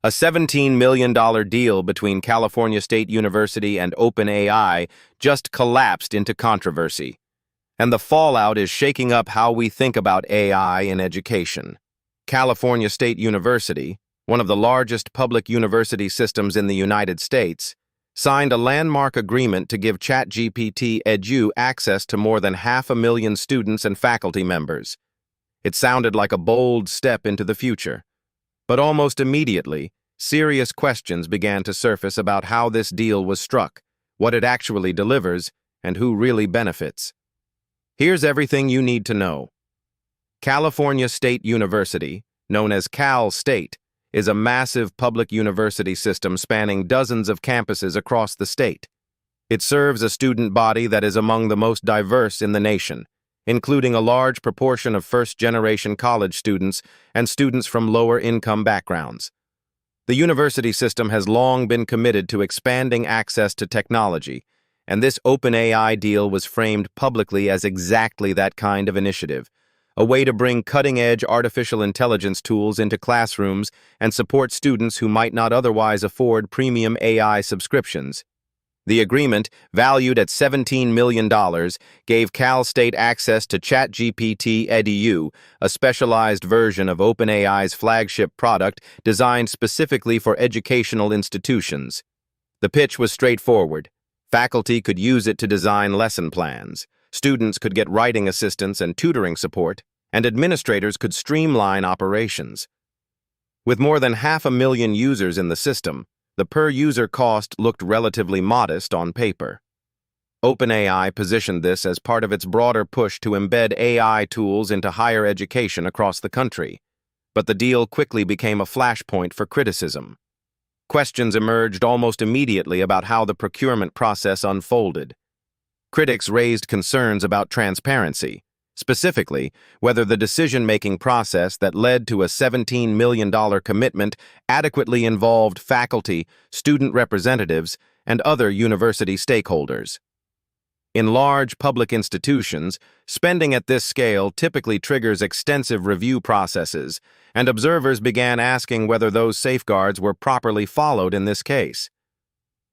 A $17 million deal between California State University and OpenAI just collapsed into controversy, and the fallout is shaking up how we think about AI in education. California State University, one of the largest public university systems in the United States, signed a landmark agreement to give ChatGPT-EDU access to more than 500,000 students and faculty members. It sounded like a bold step into the future. But almost immediately, serious questions began to surface about how this deal was struck, what it actually delivers, and who really benefits. Here's everything you need to know. California State University, known as Cal State, is a massive public university system spanning dozens of campuses across the state. It serves a student body that is among the most diverse in the nation, including a large proportion of first-generation college students and students from lower-income backgrounds. The university system has long been committed to expanding access to technology, and this OpenAI deal was framed publicly as exactly that kind of initiative, a way to bring cutting-edge artificial intelligence tools into classrooms and support students who might not otherwise afford premium AI subscriptions. The agreement, valued at $17 million, gave Cal State access to ChatGPT-EDU, a specialized version of OpenAI's flagship product designed specifically for educational institutions. The pitch was straightforward. Faculty could use it to design lesson plans. Students could get writing assistance and tutoring support, and administrators could streamline operations. With more than 500,000 users in the system, the per-user cost looked relatively modest on paper. OpenAI positioned this as part of its broader push to embed AI tools into higher education across the country, but the deal quickly became a flashpoint for criticism. Questions emerged almost immediately about how the procurement process unfolded. Critics raised concerns about transparency, specifically whether the decision-making process that led to a $17 million commitment adequately involved faculty, student representatives, and other university stakeholders. In large public institutions, spending at this scale typically triggers extensive review processes, and observers began asking whether those safeguards were properly followed in this case.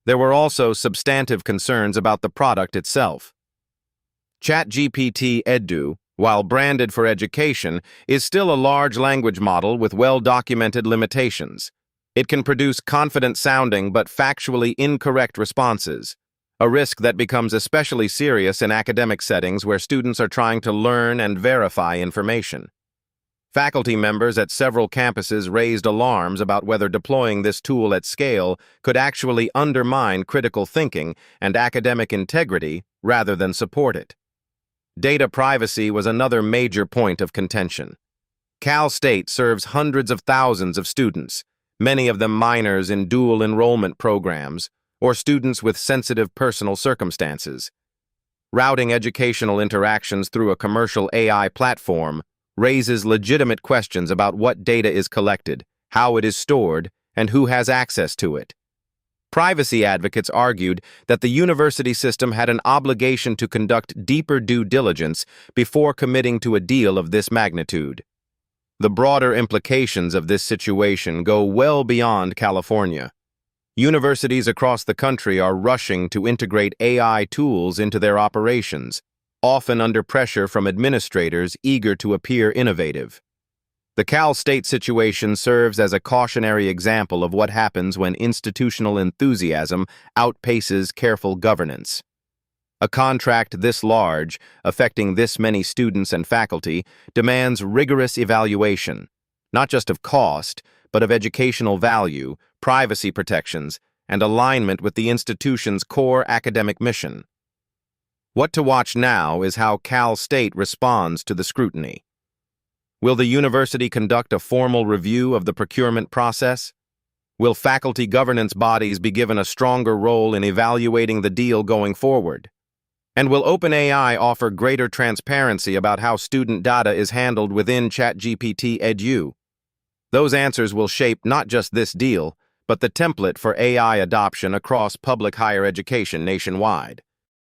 There were also substantive concerns about the product itself. ChatGPT-EDU, while branded for education, is still a large language model with well-documented limitations. It can produce confident-sounding but factually incorrect responses, a risk that becomes especially serious in academic settings where students are trying to learn and verify information. Faculty members at several campuses raised alarms about whether deploying this tool at scale could actually undermine critical thinking and academic integrity rather than support it. Data privacy was another major point of contention. Cal State serves hundreds of thousands of students, many of them minors in dual enrollment programs or students with sensitive personal circumstances. Routing educational interactions through a commercial AI platform raises legitimate questions about what data is collected, how it is stored, and who has access to it. Privacy advocates argued that the university system had an obligation to conduct deeper due diligence before committing to a deal of this magnitude. The broader implications of this situation go well beyond California. Universities across the country are rushing to integrate AI tools into their operations, often under pressure from administrators eager to appear innovative. The Cal State situation serves as a cautionary example of what happens when institutional enthusiasm outpaces careful governance. A contract this large, affecting this many students and faculty, demands rigorous evaluation, not just of cost, but of educational value, privacy protections, and alignment with the institution's core academic mission. What to watch now is how Cal State responds to the scrutiny. Will the university conduct a formal review of the procurement process? Will faculty governance bodies be given a stronger role in evaluating the deal going forward? And will OpenAI offer greater transparency about how student data is handled within ChatGPT-EDU? Those answers will shape not just this deal, but the template for AI adoption across public higher education nationwide.